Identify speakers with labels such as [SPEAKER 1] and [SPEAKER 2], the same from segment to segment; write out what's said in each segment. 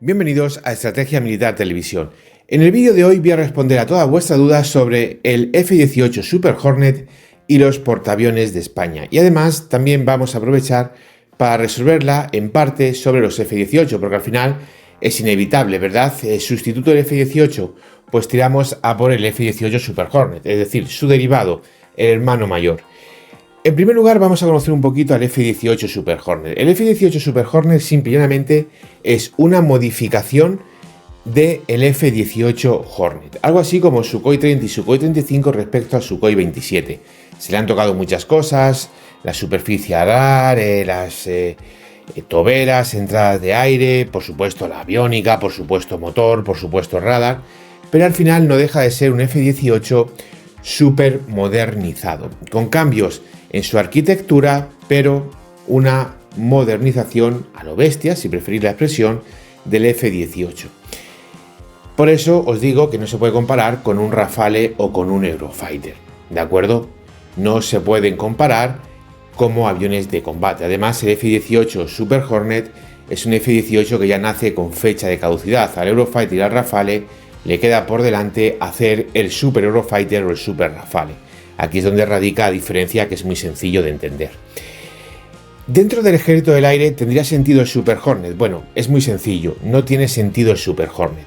[SPEAKER 1] Bienvenidos a Estrategia Militar Televisión. En el vídeo de hoy voy a responder a todas vuestras dudas sobre el F-18 Super Hornet y los portaaviones de España. Y además también vamos a aprovechar para resolverla en parte sobre los F-18, porque al final es inevitable, ¿verdad? El sustituto del F-18, pues tiramos a por el F-18 Super Hornet, es decir, su derivado, el hermano mayor. En primer lugar, vamos a conocer un poquito al F-18 Super Hornet. El F-18 Super Hornet simple y llanamente es una modificación del F-18 Hornet. Algo así como Sukhoi 30 y Sukhoi 35 respecto a Sukhoi 27. Se le han tocado muchas cosas, la superficie alar, las toberas, entradas de aire, por supuesto la aviónica, por supuesto motor, por supuesto radar, pero al final no deja de ser un F-18 súper modernizado, con cambios en su arquitectura, pero una modernización a lo bestia, si preferís la expresión, del F-18. Por eso os digo que no se puede comparar con un Rafale o con un Eurofighter, ¿de acuerdo? No se pueden comparar como aviones de combate. Además, el F-18 Super Hornet es un F-18 que ya nace con fecha de caducidad. Al Eurofighter y al Rafale le queda por delante hacer el Super Eurofighter o el Super Rafale. Aquí es donde radica la diferencia, que es muy sencillo de entender. Dentro del ejército del aire, ¿tendría sentido el Super Hornet? Bueno, es muy sencillo, no tiene sentido el Super Hornet.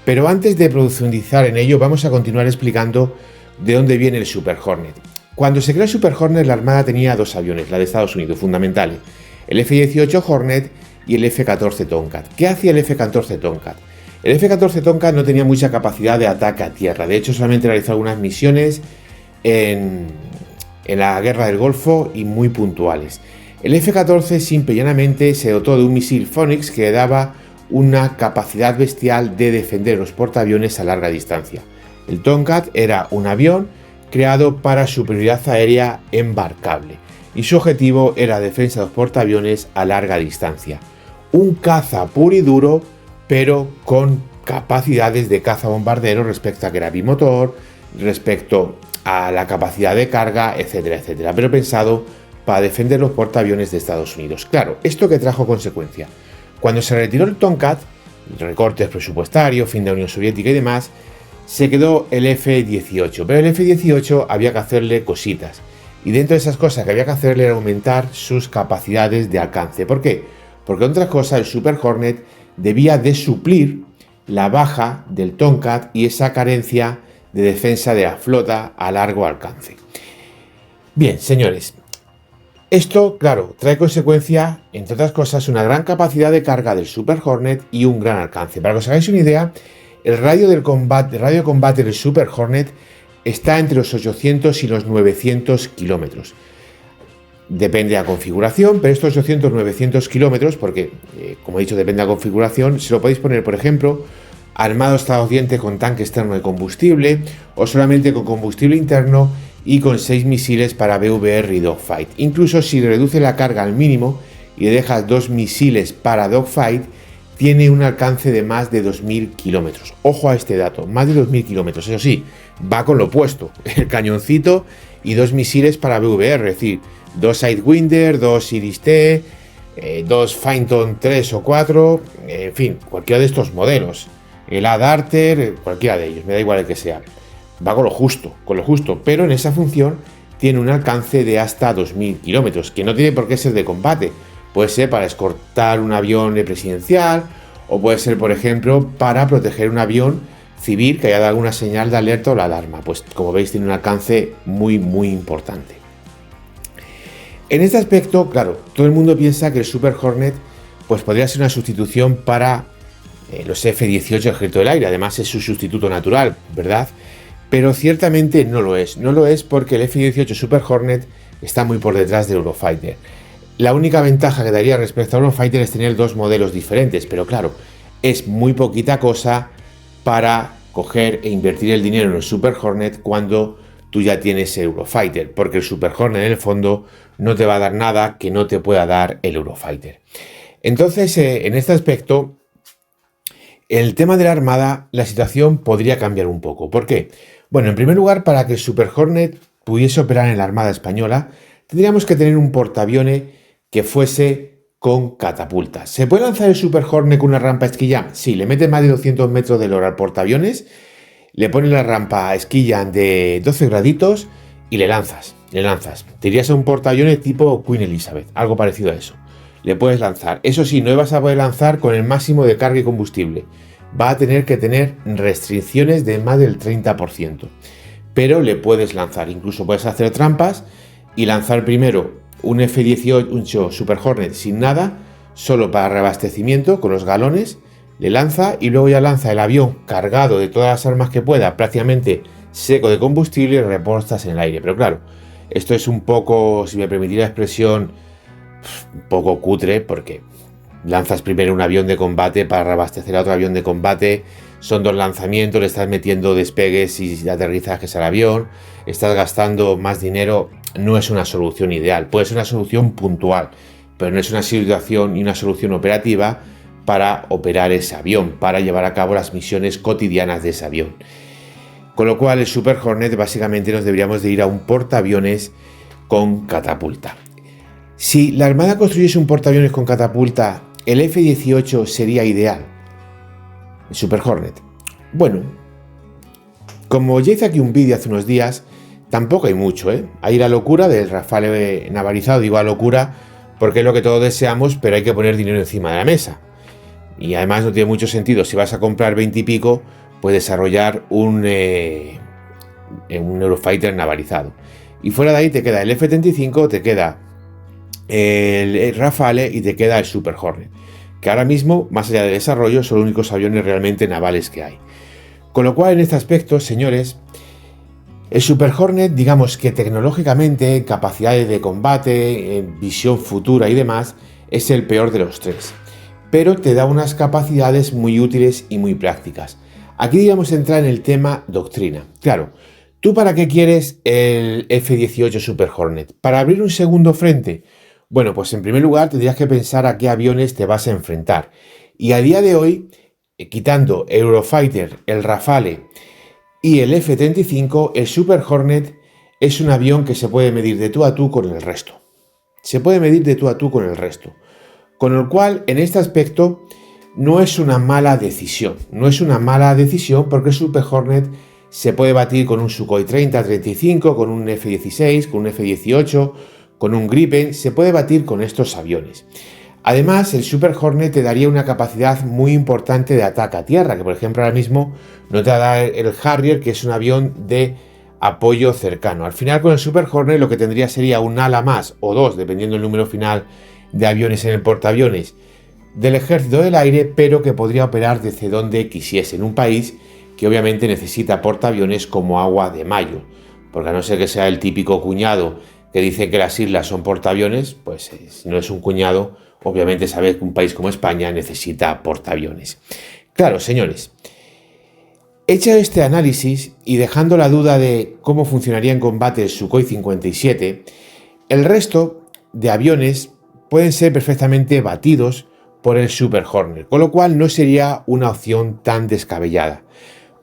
[SPEAKER 1] Pero antes de profundizar en ello, vamos a continuar explicando de dónde viene el Super Hornet. Cuando se creó el Super Hornet, la Armada tenía dos aviones, la de Estados Unidos, fundamentales, el F-18 Hornet y el F-14 Tomcat. ¿Qué hacía el F-14 Tomcat? El F-14 Tomcat no tenía mucha capacidad de ataque a tierra, de hecho solamente realizó algunas misiones en la guerra del Golfo y muy puntuales. El F-14 simple y llanamente se dotó de un misil Phoenix que le daba una capacidad bestial de defender los portaaviones a larga distancia. El Tomcat era un avión creado para superioridad aérea embarcable y su objetivo era defensa de los portaaviones a larga distancia. Un caza puro y duro, pero con capacidades de caza bombardero respecto a que era bimotor, respecto a la capacidad de carga, etcétera, etcétera, pero pensado para defender los portaaviones de Estados Unidos. Claro, ¿esto qué trajo consecuencia? Cuando se retiró el Tomcat, recortes presupuestarios, fin de la Unión Soviética y demás, se quedó el F-18, pero el F-18 había que hacerle cositas, y dentro de esas cosas que había que hacerle era aumentar sus capacidades de alcance. ¿Por qué? Porque entre otras cosas el Super Hornet debía de suplir la baja del Tomcat y esa carencia de defensa de la flota a largo alcance. Bien, señores, esto, claro, trae consecuencia, entre otras cosas, una gran capacidad de carga del Super Hornet y un gran alcance. Para que os hagáis una idea, el radio de combate del Super Hornet está entre los 800 y los 900 kilómetros. Depende de la configuración, pero estos 800-900 kilómetros, porque, como he dicho, depende de la configuración, se lo podéis poner, por ejemplo, armado hasta los dientes con tanque externo de combustible o solamente con combustible interno y con 6 misiles para BVR y Dogfight. Incluso si reduce la carga al mínimo y le dejas 2 misiles para Dogfight, tiene un alcance de más de 2000 kilómetros. Ojo a este dato, más de 2000 kilómetros. Eso sí, va con lo opuesto, el cañoncito y 2 misiles para BVR, es decir, 2 Sidewinder, 2 Iris-T, 2 Phantom 3 o 4, en fin, cualquiera de estos modelos. El Darter, cualquiera de ellos, me da igual el que sea. Va con lo justo, pero en esa función tiene un alcance de hasta 2000 kilómetros, que no tiene por qué ser de combate. Puede ser para escoltar un avión presidencial, o puede ser, por ejemplo, para proteger un avión civil que haya dado alguna señal de alerta o la alarma. Pues como veis, tiene un alcance muy, muy importante. En este aspecto, claro, todo el mundo piensa que el Super Hornet pues podría ser una sustitución para los F-18 Ejército del Aire. Además es su sustituto natural, ¿verdad? Pero ciertamente no lo es. No lo es porque el F-18 Super Hornet está muy por detrás del Eurofighter. La única ventaja que daría respecto al Eurofighter es tener dos modelos diferentes, pero claro, es muy poquita cosa para coger e invertir el dinero en el Super Hornet cuando tú ya tienes el Eurofighter, porque el Super Hornet en el fondo no te va a dar nada que no te pueda dar el Eurofighter. Entonces, en este aspecto, el tema de la Armada, la situación podría cambiar un poco. ¿Por qué? Bueno, en primer lugar, para que el Super Hornet pudiese operar en la Armada española, tendríamos que tener un portaaviones que fuese con catapulta. ¿Se puede lanzar el Super Hornet con una rampa esquilla? Sí, le metes más de 200 metros de lora al portaaviones, le pones la rampa esquilla de 12 graditos y le lanzas. Te irías a un portaaviones tipo Queen Elizabeth, algo parecido a eso. Le puedes lanzar. Eso sí, no vas a poder lanzar con el máximo de carga y combustible. Va a tener que tener restricciones de más del 30%. Pero le puedes lanzar. Incluso puedes hacer trampas y lanzar primero un F-18 Super Hornet sin nada, solo para reabastecimiento con los galones. Le lanza y luego ya lanza el avión cargado de todas las armas que pueda, prácticamente seco de combustible, y repostas en el aire. Pero claro, esto es un poco, si me permitís la expresión, un poco cutre, porque lanzas primero un avión de combate para reabastecer a otro avión de combate. Son 2 lanzamientos, le estás metiendo despegues y aterrizajes al avión, estás gastando más dinero. No es una solución ideal, puede ser una solución puntual, pero no es una situación y una solución operativa para operar ese avión, para llevar a cabo las misiones cotidianas de ese avión. Con lo cual el Super Hornet básicamente nos deberíamos de ir a un portaaviones con catapulta. Si la Armada construyese un portaaviones con catapulta, el F-18 sería ideal. El Super Hornet. Bueno, como ya hice aquí un vídeo hace unos días, tampoco hay mucho, ¿eh? Hay la locura del Rafale navalizado, digo a locura porque es lo que todos deseamos, pero hay que poner dinero encima de la mesa. Y además no tiene mucho sentido, si vas a comprar 20 y pico, pues desarrollar un Eurofighter navalizado. Y fuera de ahí te queda el F-35, te queda el Rafale y te queda el Super Hornet, que ahora mismo, más allá del desarrollo, son los únicos aviones realmente navales que hay. Con lo cual, en este aspecto, señores, el Super Hornet, digamos que tecnológicamente, en capacidades de combate, en visión futura y demás, es el peor de los tres. Pero te da unas capacidades muy útiles y muy prácticas. Aquí digamos entrar en el tema doctrina. Claro, ¿tú para qué quieres el F-18 Super Hornet? ¿Para abrir un segundo frente? Bueno, pues en primer lugar tendrías que pensar a qué aviones te vas a enfrentar. Y a día de hoy, quitando Eurofighter, el Rafale y el F-35, el Super Hornet es un avión que se puede medir de tú a tú con el resto. Se puede medir de tú a tú con el resto. Con lo cual, en este aspecto, no es una mala decisión. No es una mala decisión porque el Super Hornet se puede batir con un Sukhoi 30-35, con un F-16, con un F-18, con un Gripen. Se puede batir con estos aviones. Además, el Super Hornet te daría una capacidad muy importante de ataque a tierra, que por ejemplo ahora mismo no te da el Harrier, que es un avión de apoyo cercano. Al final, con el Super Hornet lo que tendría sería un ala más o dos, dependiendo del número final de aviones en el portaaviones del Ejército del Aire, pero que podría operar desde donde quisiese, en un país que obviamente necesita portaaviones como agua de mayo, porque a no ser que sea el típico cuñado que dice que las islas son portaaviones, pues si no es un cuñado, obviamente sabes que un país como España necesita portaaviones. Claro, señores, hecho este análisis y dejando la duda de cómo funcionaría en combate el Sukhoi 57, el resto de aviones pueden ser perfectamente batidos por el Super Hornet, con lo cual no sería una opción tan descabellada.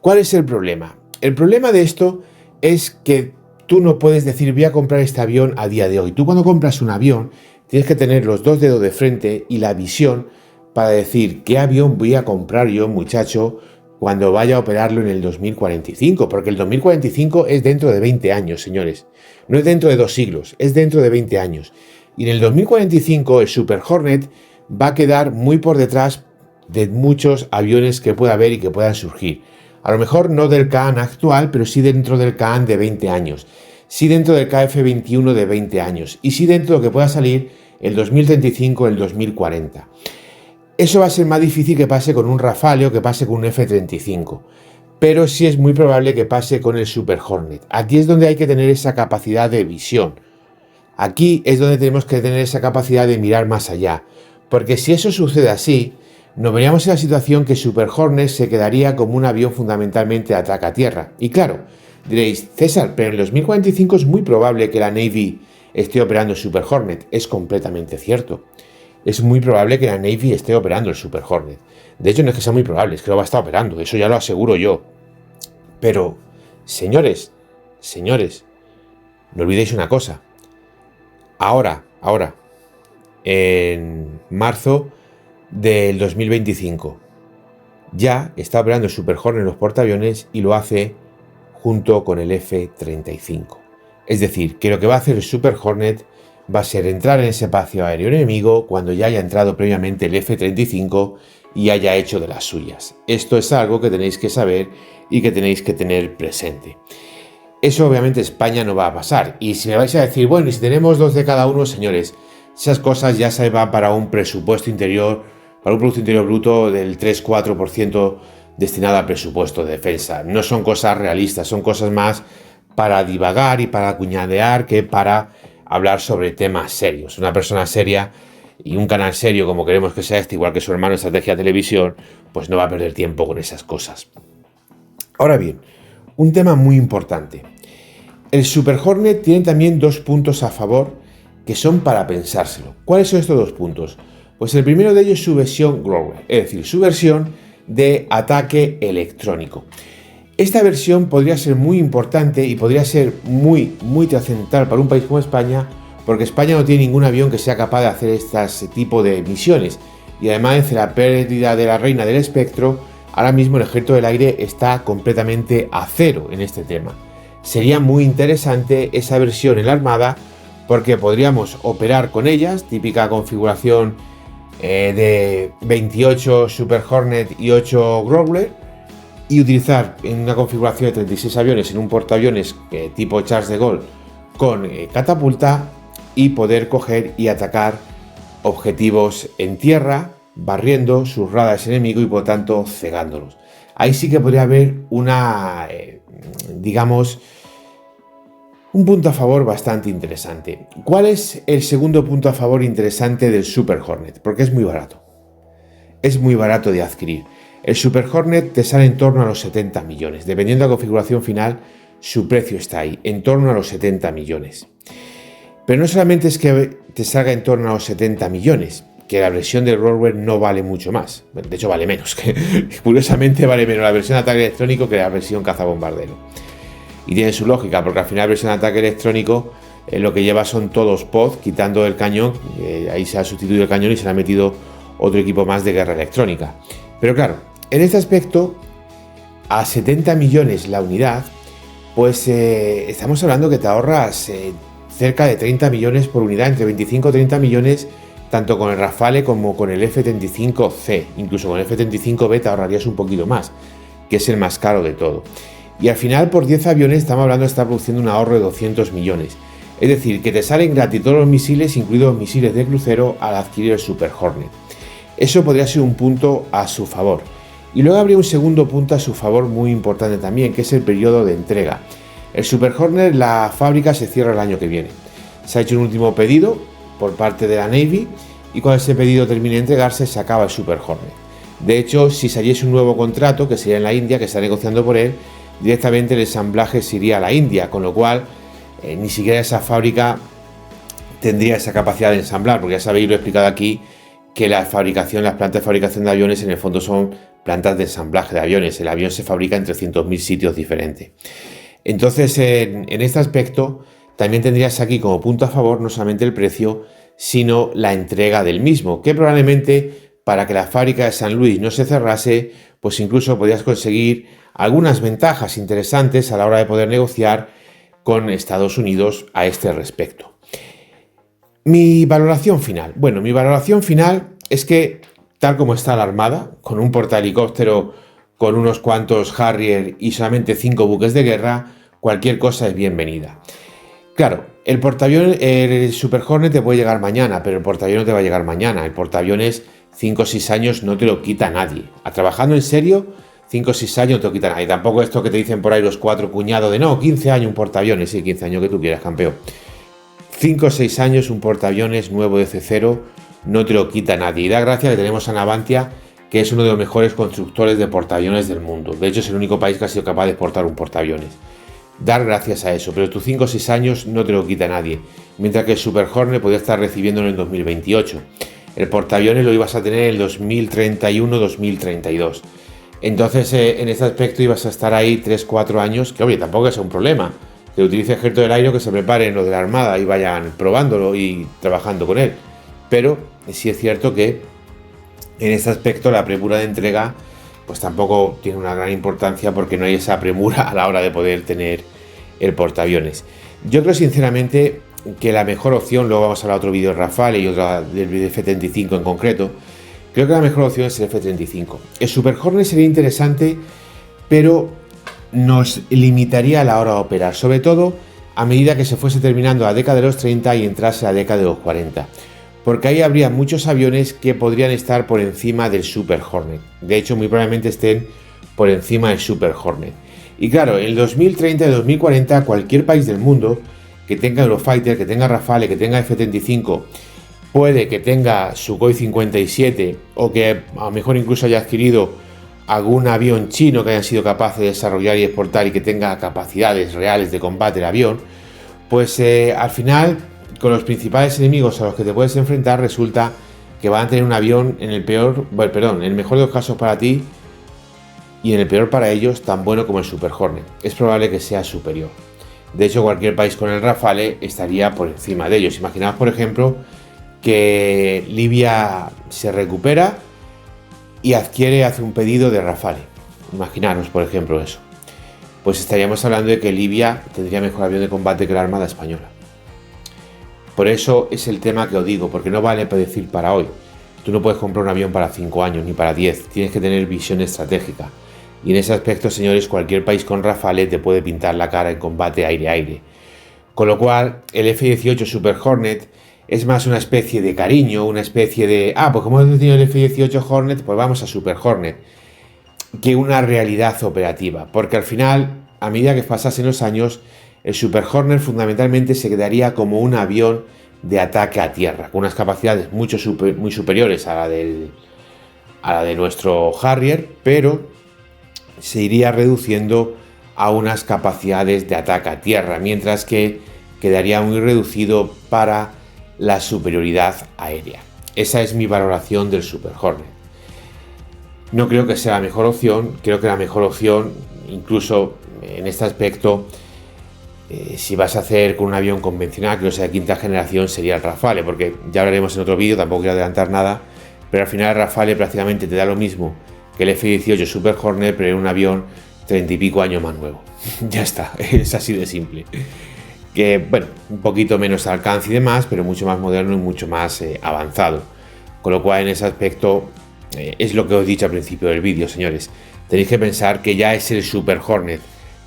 [SPEAKER 1] ¿Cuál es el problema? El problema de esto es que tú no puedes decir voy a comprar este avión a día de hoy. Tú cuando compras un avión tienes que tener los dos dedos de frente y la visión para decir qué avión voy a comprar yo, muchacho, cuando vaya a operarlo en el 2045, porque el 2045 es dentro de 20 años, señores. No es dentro de 2 siglos, es dentro de 20 años. Y en el 2045 el Super Hornet va a quedar muy por detrás de muchos aviones que pueda haber y que puedan surgir. A lo mejor no del Ka-an actual, pero sí dentro del Ka-an de 20 años. Sí dentro del KF-21 de 20 años. Y sí dentro de lo que pueda salir el 2035 o el 2040. Eso va a ser más difícil que pase con un Rafale o que pase con un F-35. Pero sí es muy probable que pase con el Super Hornet. Aquí es donde hay que tener esa capacidad de visión. Aquí es donde tenemos que tener esa capacidad de mirar más allá. Porque si eso sucede así, nos veríamos en la situación que Super Hornet se quedaría como un avión fundamentalmente de ataque a tierra. Y claro, diréis, César, pero en el 2045 es muy probable que la Navy esté operando el Super Hornet. Es completamente cierto. Es muy probable que la Navy esté operando el Super Hornet. De hecho, no es que sea muy probable, es que lo va a estar operando. Eso ya lo aseguro yo. Pero, señores, no olvidéis una cosa. Ahora, en marzo del 2025. Ya está operando el Super Hornet en los portaaviones y lo hace junto con el F-35. Es decir, que lo que va a hacer el Super Hornet va a ser entrar en ese espacio aéreo enemigo cuando ya haya entrado previamente el F-35 y haya hecho de las suyas. Esto es algo que tenéis que saber y que tenéis que tener presente. Eso obviamente España no va a pasar. Y si me vais a decir, bueno, y si tenemos 2 de cada uno, señores, esas cosas ya se van para un presupuesto interior, para un Producto Interior Bruto del 3-4% destinado al presupuesto de defensa. No son cosas realistas, son cosas más para divagar y para cuñadear que para hablar sobre temas serios. Una persona seria y un canal serio como queremos que sea este, igual que su hermano en Estrategia Televisión, pues no va a perder tiempo con esas cosas. Ahora bien, un tema muy importante. El Super Hornet tiene también 2 puntos a favor que son para pensárselo. ¿Cuáles son estos 2 puntos? Pues el primero de ellos es su versión Growler, es decir, su versión de ataque electrónico. Esta versión podría ser muy importante y podría ser muy trascendental para un país como España, porque España no tiene ningún avión que sea capaz de hacer este tipo de misiones. Y además, desde la pérdida de la reina del espectro, ahora mismo el Ejército del Aire está completamente a cero en este tema. Sería muy interesante esa versión en la Armada, porque podríamos operar con ellas, típica configuración de 28 Super Hornet y 8 Growler, y utilizar en una configuración de 36 aviones en un portaaviones tipo Charles de Gaulle con catapulta y poder coger y atacar objetivos en tierra, barriendo sus radares enemigos y por tanto cegándolos. Ahí sí que podría haber una, digamos, un punto a favor bastante interesante. ¿Cuál es el segundo punto a favor interesante del Super Hornet? Porque es muy barato. Es muy barato de adquirir. El Super Hornet te sale en torno a los 70 millones. Dependiendo de la configuración final, su precio está ahí, en torno a los 70 millones. Pero no solamente es que te salga en torno a los 70 millones, que la versión del Growler no vale mucho más. De hecho, vale menos. Curiosamente, vale menos la versión de ataque electrónico que la versión cazabombardero. Y tiene su lógica, porque al final la versión de ataque electrónico lo que lleva son todos pod, quitando el cañón, ahí se ha sustituido el cañón y se le ha metido otro equipo más de guerra electrónica. Pero claro, en este aspecto, a 70 millones la unidad, pues estamos hablando que te ahorras cerca de 30 millones por unidad, entre 25 y 30 millones, tanto con el Rafale como con el F-35C. Incluso con el F-35B te ahorrarías un poquito más, que es el más caro de todo. Y al final, por 10 aviones, estamos hablando de estar produciendo un ahorro de 200 millones. Es decir, que te salen gratis todos los misiles, incluidos misiles de crucero, al adquirir el Super Hornet. Eso podría ser un punto a su favor. Y luego habría un segundo punto a su favor muy importante también, que es el periodo de entrega. El Super Hornet, la fábrica se cierra el año que viene. Se ha hecho un último pedido por parte de la Navy y cuando ese pedido termine de entregarse, se acaba el Super Hornet. De hecho, si saliese un nuevo contrato, que sería en la India, que está negociando por él, directamente el ensamblaje se iría a la India, con lo cual ni siquiera esa fábrica tendría esa capacidad de ensamblar, porque ya sabéis, lo he explicado aquí, que las plantas de fabricación de aviones en el fondo son plantas de ensamblaje de aviones. El avión se fabrica en 300.000 sitios diferentes. Entonces, en este aspecto, también tendrías aquí como punto a favor no solamente el precio, sino la entrega del mismo, que probablemente para que la fábrica de San Luis no se cerrase, pues incluso podrías conseguir algunas ventajas interesantes a la hora de poder negociar con Estados Unidos a este respecto. Mi valoración final. Bueno, mi valoración final es que, tal como está la Armada, con un portahelicóptero, con unos cuantos Harrier y solamente 5 buques de guerra, cualquier cosa es bienvenida. Claro, el portaaviones, el Super Hornet te puede llegar mañana, pero el portaaviones no te va a llegar mañana. El portaaviones 5 o 6 años no te lo quita nadie. Trabajando en serio, 5 o 6 años no te lo quita nadie. Tampoco esto que te dicen por ahí los 4 cuñados de no, 15 años un portaaviones. Sí, 15 años que tú quieras, campeón. 5 o 6 años un portaaviones nuevo de C0 no te lo quita nadie. Y da gracia que tenemos a Navantia, que es uno de los mejores constructores de portaaviones del mundo. De hecho, es el único país que ha sido capaz de exportar un portaaviones. Dar gracias a eso, pero tus 5 o 6 años no te lo quita nadie. Mientras que el Super Hornet podría estar recibiéndolo en 2028. El portaaviones lo ibas a tener en 2031-2032. Entonces, en este aspecto ibas a estar ahí 3-4 años, que oye, tampoco es un problema. Que utilice el Ejército del Aire, que se preparen lo de la Armada y vayan probándolo y trabajando con él. pero sí es cierto que en este aspecto la premura de entrega pues tampoco tiene una gran importancia, porque no hay esa premura a la hora de poder tener el portaaviones. Yo creo sinceramente que la mejor opción, luego vamos a hablar de otro vídeo de Rafale y otra del F-35 en concreto, creo que la mejor opción es el F-35. El Super Hornet sería interesante, pero nos limitaría a la hora de operar, sobre todo a medida que se fuese terminando la década de los 30 y entrase la década de los 40. Porque ahí habría muchos aviones que podrían estar por encima del Super Hornet. De hecho, muy probablemente estén por encima del Super Hornet. Y claro, en el 2030 y 2040, cualquier país del mundo que tenga Eurofighter, que tenga Rafale, que tenga F-35, puede que tenga Sukhoi 57 o que a lo mejor incluso haya adquirido algún avión chino que hayan sido capaces de desarrollar y exportar y que tenga capacidades reales de combate el avión, pues al final, con los principales enemigos a los que te puedes enfrentar, resulta que van a tener un avión en el mejor de los casos para ti y en el peor para ellos tan bueno como el Super Hornet. Es probable que sea superior. De hecho, cualquier país con el Rafale estaría por encima de ellos. Imaginaos, por ejemplo, que Libia se recupera y hace un pedido de Rafale. Imaginaros, por ejemplo, eso. Pues estaríamos hablando de que Libia tendría mejor avión de combate que la Armada Española. Por eso es el tema que os digo, porque no vale predecir para hoy. Tú no puedes comprar un avión para 5 años ni para 10, tienes que tener visión estratégica. Y en ese aspecto, señores, cualquier país con Rafale te puede pintar la cara en combate aire-aire. Con lo cual, el F-18 Super Hornet es más una especie de cariño, una especie de, pues como hemos tenido el F-18 Hornet, pues vamos a Super Hornet, que una realidad operativa. Porque al final, a medida que pasasen los años, el Super Hornet fundamentalmente se quedaría como un avión de ataque a tierra, con unas capacidades muy superiores a la de nuestro Harrier, pero se iría reduciendo a unas capacidades de ataque a tierra, mientras que quedaría muy reducido para la superioridad aérea. Esa es mi valoración del Super Hornet. No creo que sea la mejor opción, creo que la mejor opción, incluso en este aspecto, si vas a hacer con un avión convencional que no sea de quinta generación, sería el Rafale, porque ya hablaremos en otro vídeo, tampoco quiero adelantar nada, pero al final el Rafale prácticamente te da lo mismo que el F-18 Super Hornet, pero en un avión 30 y pico años más nuevo. Ya está, es así de simple. Que, bueno, un poquito menos alcance y demás, pero mucho más moderno y mucho más avanzado. Con lo cual, en ese aspecto, es lo que os he dicho al principio del vídeo, señores. Tenéis que pensar que ya es el Super Hornet.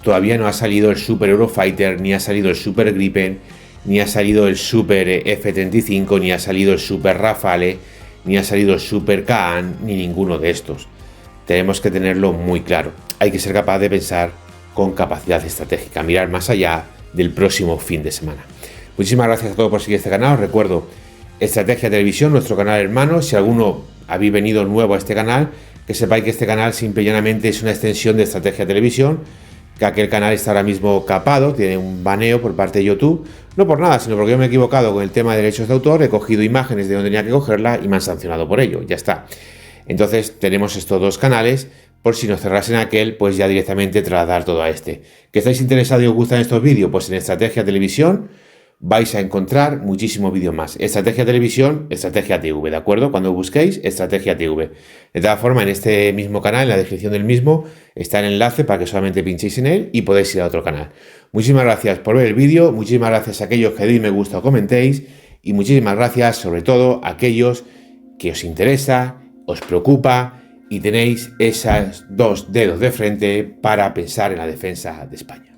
[SPEAKER 1] Todavía no ha salido el Super Eurofighter, ni ha salido el Super Gripen, ni ha salido el Super F-35, ni ha salido el Super Rafale, ni ha salido el Super Kaan, ni ninguno de estos. Tenemos que tenerlo muy claro. Hay que ser capaz de pensar con capacidad estratégica, mirar más allá del próximo fin de semana. Muchísimas gracias a todos por seguir este canal. Os recuerdo, Estrategia Televisión, nuestro canal hermano. Si alguno habéis venido nuevo a este canal, que sepáis que este canal simple y llanamente es una extensión de Estrategia Televisión, que aquel canal está ahora mismo capado, tiene un baneo por parte de YouTube, no por nada, sino porque yo me he equivocado con el tema de derechos de autor, he cogido imágenes de donde tenía que cogerla y me han sancionado por ello, ya está. Entonces tenemos estos dos canales, por si nos cerrasen aquel, pues ya directamente trasladar todo a este. ¿Que estáis interesados y os gustan estos vídeos? Pues en Estrategia Televisión vais a encontrar muchísimos vídeos más. Estrategia Televisión, Estrategia TV, ¿de acuerdo? Cuando busquéis Estrategia TV. De todas formas, en este mismo canal, en la descripción del mismo, está el enlace para que solamente pinchéis en él y podéis ir a otro canal. Muchísimas gracias por ver el vídeo, muchísimas gracias a aquellos que deis me gusta o comentéis, y muchísimas gracias sobre todo a aquellos que os interesa, os preocupa y tenéis esos dos dedos de frente para pensar en la defensa de España.